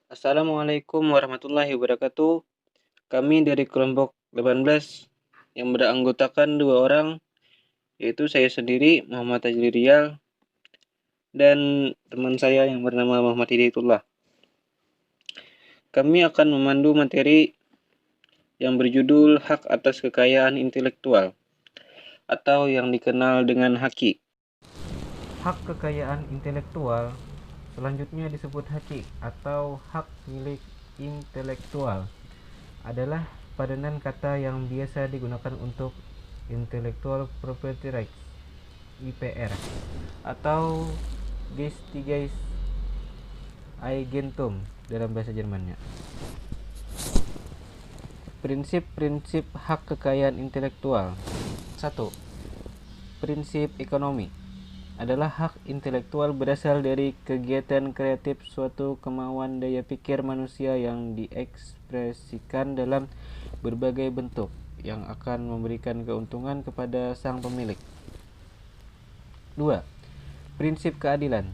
Assalamualaikum warahmatullahi wabarakatuh. Kami dari kelompok 18 yang beranggotakan 2 orang, yaitu saya sendiri Muhammad Tajli Rial dan teman saya yang bernama Muhammad Hidayatullah. Kami akan memandu materi yang berjudul Hak atas Kekayaan Intelektual atau yang dikenal dengan HAKI. Hak kekayaan intelektual selanjutnya disebut HAKI atau hak milik intelektual adalah padanan kata yang biasa digunakan untuk Intellectual Property Rights (IPR) atau Geistiges Eigentum dalam bahasa Jermannya. Prinsip-prinsip hak kekayaan intelektual. 1. Prinsip ekonomi adalah hak intelektual berasal dari kegiatan kreatif suatu kemauan daya pikir manusia yang diekspresikan dalam berbagai bentuk yang akan memberikan keuntungan kepada sang pemilik. 2. Prinsip keadilan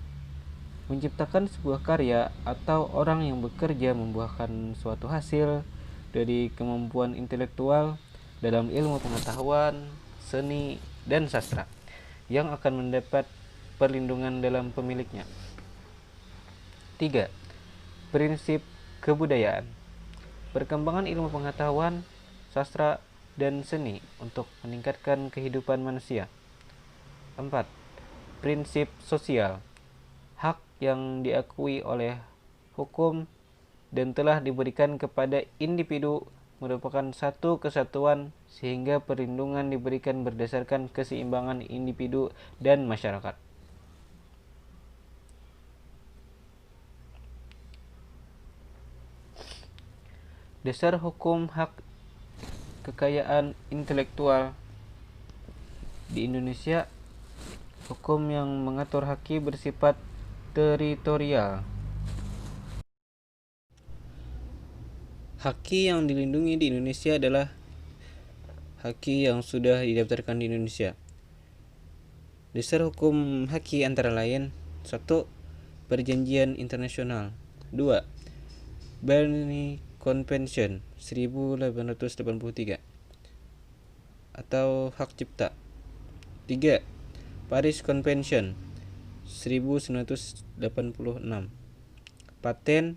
menciptakan sebuah karya atau orang yang bekerja membuahkan suatu hasil dari kemampuan intelektual dalam ilmu pengetahuan, seni, dan sastra yang akan mendapat perlindungan dalam pemiliknya. 3. Prinsip kebudayaan perkembangan ilmu pengetahuan, sastra, dan seni untuk meningkatkan kehidupan manusia. 4. Prinsip sosial hak yang diakui oleh hukum dan telah diberikan kepada individu merupakan satu kesatuan sehingga perlindungan diberikan berdasarkan keseimbangan individu dan masyarakat. Dasar hukum hak kekayaan intelektual di Indonesia, hukum yang mengatur HAKI bersifat teritorial. HAKI yang dilindungi di Indonesia adalah HAKI yang sudah didaftarkan di Indonesia. Dasar hukum HAKI antara lain: 1. Perjanjian internasional. 2. Berne Convention 1883 atau hak cipta. 3. Paris Convention 1986. Paten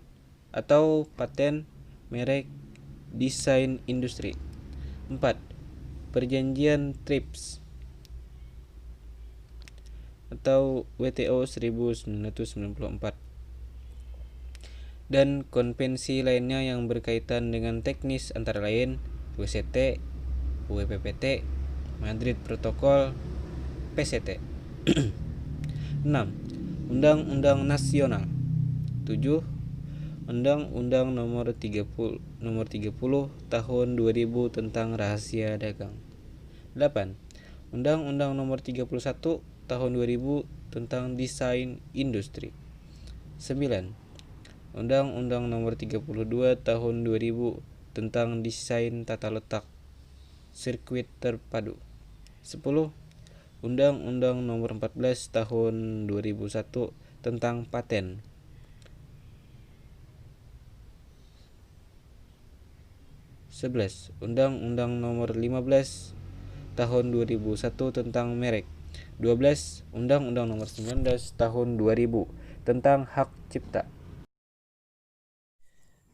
atau paten merek desain industri. 4. Perjanjian TRIPS atau WTO 1994 dan konvensi lainnya yang berkaitan dengan teknis antara lain WCT, WPPT, Madrid Protokol, PCT. 6. Undang-undang nasional. 7. Undang-Undang Nomor 30 Tahun 2000 tentang rahasia dagang. 8. Undang-Undang Nomor 31 Tahun 2000 tentang desain industri. 9. Undang-Undang Nomor 32 Tahun 2000 tentang desain tata letak sirkuit terpadu. 10. Undang-Undang Nomor 14 Tahun 2001 tentang paten. 11. Undang-Undang Nomor 15 Tahun 2001 tentang merek. 12. Undang-Undang Nomor 19 Tahun 2000 tentang hak cipta.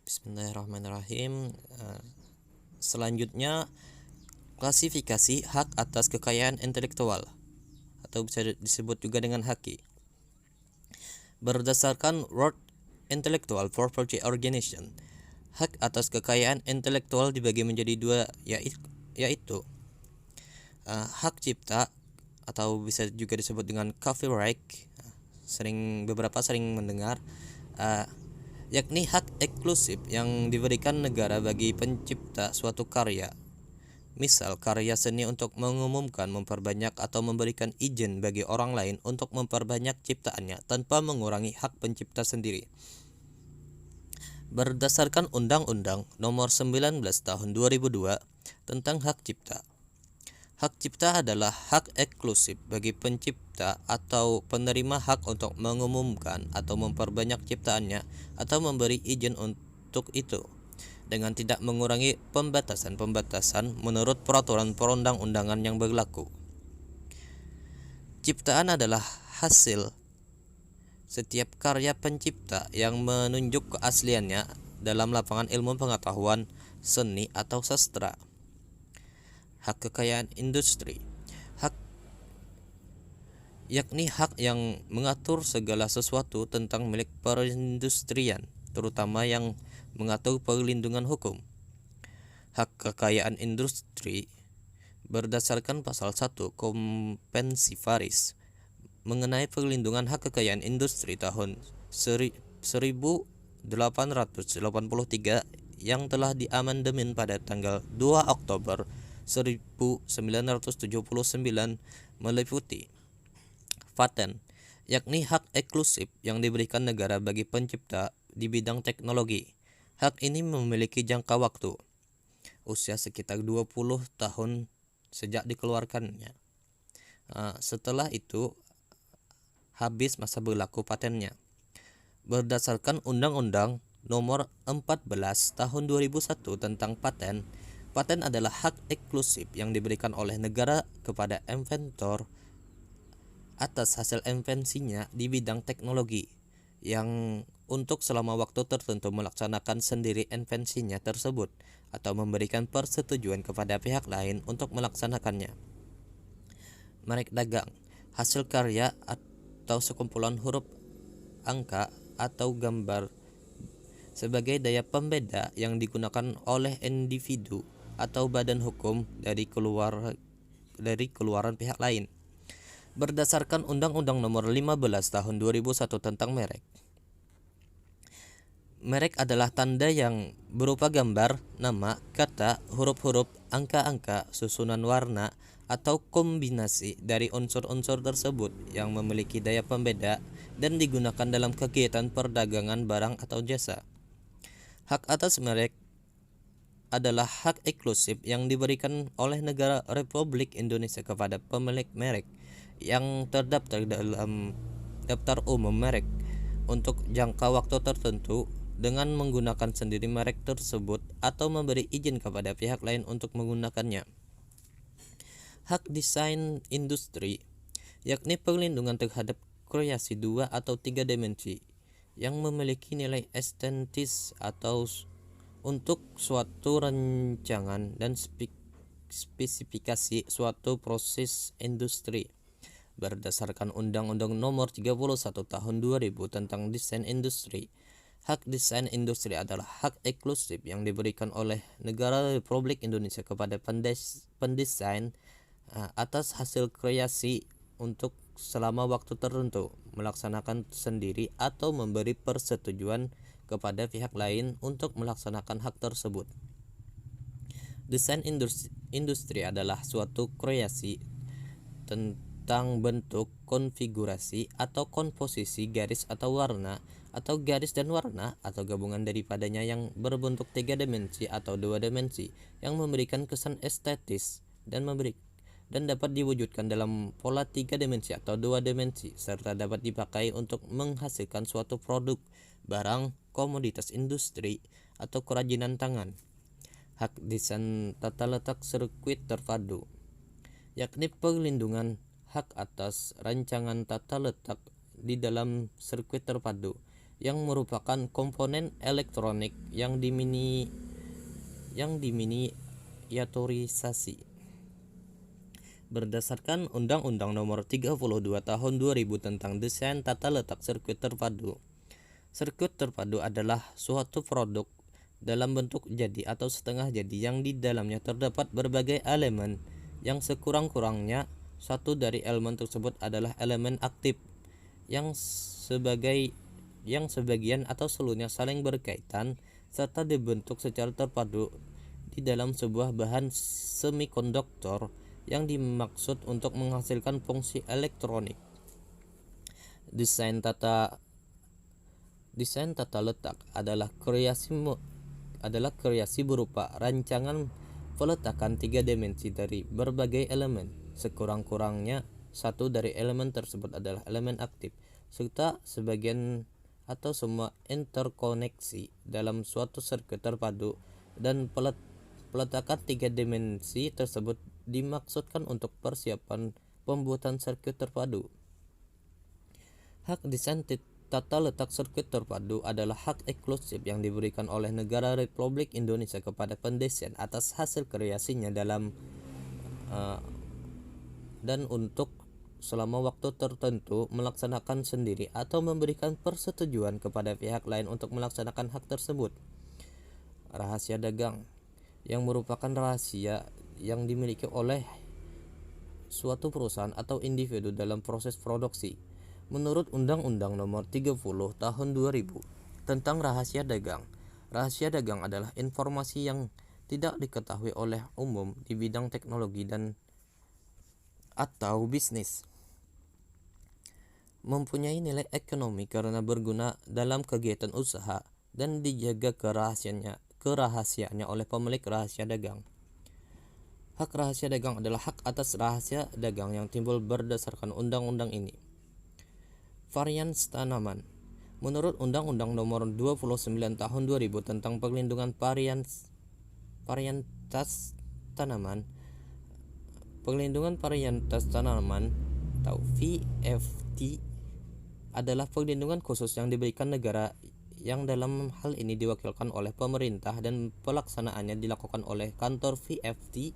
Bismillahirrahmanirrahim. Selanjutnya, klasifikasi hak atas kekayaan intelektual atau bisa disebut juga dengan HAKI. Berdasarkan World Intellectual Property Organization, hak atas kekayaan intelektual dibagi menjadi dua, yaitu hak cipta atau bisa juga disebut dengan copyright. Beberapa sering mendengar, yakni hak eksklusif yang diberikan negara bagi pencipta suatu karya. Misal karya seni untuk mengumumkan, memperbanyak, atau memberikan izin bagi orang lain untuk memperbanyak ciptaannya tanpa mengurangi hak pencipta sendiri. Berdasarkan Undang-Undang Nomor 19 Tahun 2002 tentang hak cipta, Hak cipta adalah hak eksklusif bagi pencipta atau penerima hak untuk mengumumkan atau memperbanyak ciptaannya atau memberi izin untuk itu, dengan tidak mengurangi pembatasan-pembatasan menurut peraturan perundang-undangan yang berlaku. Ciptaan adalah hasil setiap karya pencipta yang menunjuk keasliannya dalam lapangan ilmu pengetahuan, seni, atau sastra. Hak kekayaan industri. Hak yakni hak yang mengatur segala sesuatu tentang milik perindustrian, terutama yang mengatur perlindungan hukum. Hak kekayaan industri berdasarkan pasal 1 Konvensi Paris mengenai perlindungan hak kekayaan industri tahun 1883 yang telah diamandemen pada tanggal 2 Oktober 1979 meliputi paten, yakni hak eksklusif yang diberikan negara bagi pencipta di bidang teknologi. Hak ini memiliki jangka waktu, usia sekitar 20 tahun sejak dikeluarkannya. Setelah itu habis masa berlaku patennya. Berdasarkan Undang-Undang Nomor 14 Tahun 2001 tentang paten, paten adalah hak eksklusif yang diberikan oleh negara kepada inventor atas hasil invensinya di bidang teknologi yang untuk selama waktu tertentu melaksanakan sendiri invensinya tersebut atau memberikan persetujuan kepada pihak lain untuk melaksanakannya. Merek dagang, hasil karya atau sekumpulan huruf, angka, atau gambar sebagai daya pembeda yang digunakan oleh individu atau badan hukum dari keluaran pihak lain. Berdasarkan Undang-Undang Nomor 15 Tahun 2001 tentang merek. Merek adalah tanda yang berupa gambar, nama, kata, huruf-huruf, angka-angka, susunan warna, atau kombinasi dari unsur-unsur tersebut yang memiliki daya pembeda dan digunakan dalam kegiatan perdagangan barang atau jasa. Hak atas merek adalah hak eksklusif yang diberikan oleh negara Republik Indonesia kepada pemilik merek yang terdaftar dalam daftar umum merek untuk jangka waktu tertentu dengan menggunakan sendiri merek tersebut atau memberi izin kepada pihak lain untuk menggunakannya. Hak desain industri, yakni perlindungan terhadap kreasi 2 atau 3 dimensi yang memiliki nilai estetis atau untuk suatu rancangan dan spesifikasi suatu proses industri. Berdasarkan Undang-Undang Nomor 31 Tahun 2000 tentang desain industri, hak desain industri adalah hak eksklusif yang diberikan oleh negara Republik Indonesia kepada pendesain atas hasil kreasi untuk selama waktu tertentu melaksanakan sendiri atau memberi persetujuan kepada pihak lain untuk melaksanakan hak tersebut. Desain industri adalah suatu kreasi tentang bentuk, konfigurasi, atau komposisi garis atau warna, atau garis dan warna, atau gabungan daripadanya yang berbentuk 3 dimensi atau 2 dimensi yang memberikan kesan estetis dan dapat diwujudkan dalam pola 3 dimensi atau 2 dimensi serta dapat dipakai untuk menghasilkan suatu produk, barang, komoditas industri, atau kerajinan tangan. Hak desain tata letak sirkuit terpadu, yakni perlindungan hak atas rancangan tata letak di dalam sirkuit terpadu yang merupakan komponen elektronik yang diminiaturisasi. Berdasarkan Undang-Undang Nomor 32 Tahun 2000 tentang desain tata letak sirkuit terpadu. Sirkuit terpadu adalah suatu produk dalam bentuk jadi atau setengah jadi yang di dalamnya terdapat berbagai elemen yang sekurang-kurangnya satu dari elemen tersebut adalah elemen aktif yang sebagian atau seluruhnya saling berkaitan serta dibentuk secara terpadu di dalam sebuah bahan semikonduktor yang dimaksud untuk menghasilkan fungsi elektronik. Desain tata letak adalah kreasi berupa rancangan peletakan 3 dimensi dari berbagai elemen, sekurang-kurangnya satu dari elemen tersebut adalah elemen aktif, serta sebagian atau semua interkoneksi dalam suatu sirkuit terpadu, dan peletakan 3 dimensi tersebut dimaksudkan untuk persiapan pembuatan sirkuit terpadu. Hak desain tata letak sirkuit terpadu adalah hak eksklusif yang diberikan oleh negara Republik Indonesia kepada pendesain atas hasil kreasinya dan untuk selama waktu tertentu melaksanakan sendiri atau memberikan persetujuan kepada pihak lain untuk melaksanakan hak tersebut. Rahasia dagang, yang merupakan rahasia yang dimiliki oleh suatu perusahaan atau individu dalam proses produksi. Menurut Undang-Undang Nomor 30 Tahun 2000 tentang rahasia dagang adalah informasi yang tidak diketahui oleh umum di bidang teknologi dan atau bisnis, mempunyai nilai ekonomi karena berguna dalam kegiatan usaha dan dijaga kerahasiaannya oleh pemilik rahasia dagang. Hak rahasia dagang adalah hak atas rahasia dagang yang timbul berdasarkan undang-undang ini. Varietas tanaman. Menurut Undang-Undang Nomor 29 Tahun 2000 tentang perlindungan varietas tanaman, perlindungan varietas tanaman atau VFT adalah perlindungan khusus yang diberikan negara yang dalam hal ini diwakilkan oleh pemerintah dan pelaksanaannya dilakukan oleh kantor VFT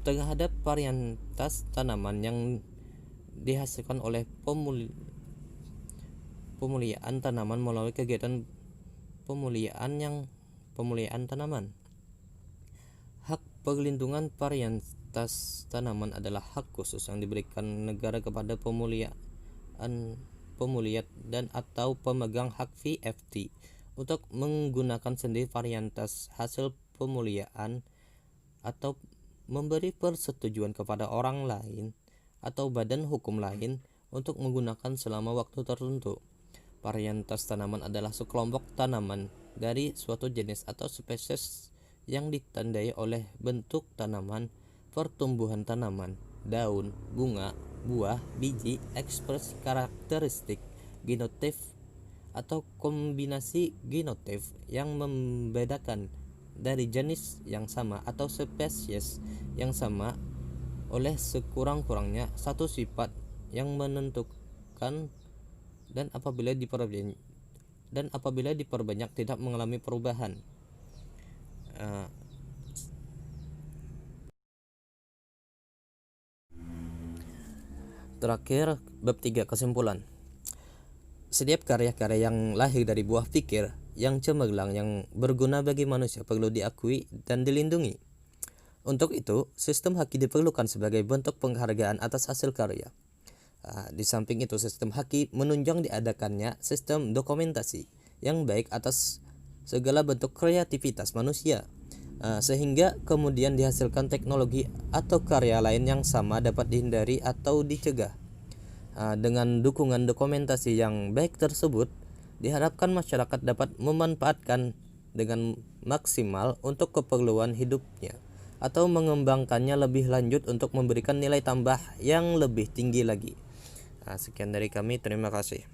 terhadap varietas tanaman yang dihasilkan oleh pemuliaan tanaman melalui kegiatan pemuliaan tanaman. Hak perlindungan varietas tanaman adalah hak khusus yang diberikan negara kepada pemuliaan dan atau pemegang hak VFT untuk menggunakan sendiri varietas hasil pemuliaan atau memberi persetujuan kepada orang lain atau badan hukum lain untuk menggunakan selama waktu tertentu. Varietas tanaman adalah sekelompok tanaman dari suatu jenis atau spesies yang ditandai oleh bentuk tanaman, pertumbuhan tanaman, daun, bunga, buah, biji, ekspresi karakteristik, genotip atau kombinasi genotip yang membedakan dari jenis yang sama atau spesies yang sama oleh sekurang-kurangnya satu sifat yang menentukan, dan apabila diperbanyak tidak mengalami perubahan. Terakhir, bab 3 kesimpulan. Setiap karya-karya yang lahir dari buah pikir yang cemerlang yang berguna bagi manusia perlu diakui dan dilindungi. Untuk itu, sistem haki diperlukan sebagai bentuk penghargaan atas hasil karya. Di samping itu, sistem haki menunjang diadakannya sistem dokumentasi yang baik atas segala bentuk kreativitas manusia, sehingga kemudian dihasilkan teknologi atau karya lain yang sama dapat dihindari atau dicegah. Dengan dukungan dokumentasi yang baik tersebut, diharapkan masyarakat dapat memanfaatkan dengan maksimal untuk keperluan hidupnya atau mengembangkannya lebih lanjut untuk memberikan nilai tambah yang lebih tinggi lagi. Sekian dari kami, terima kasih.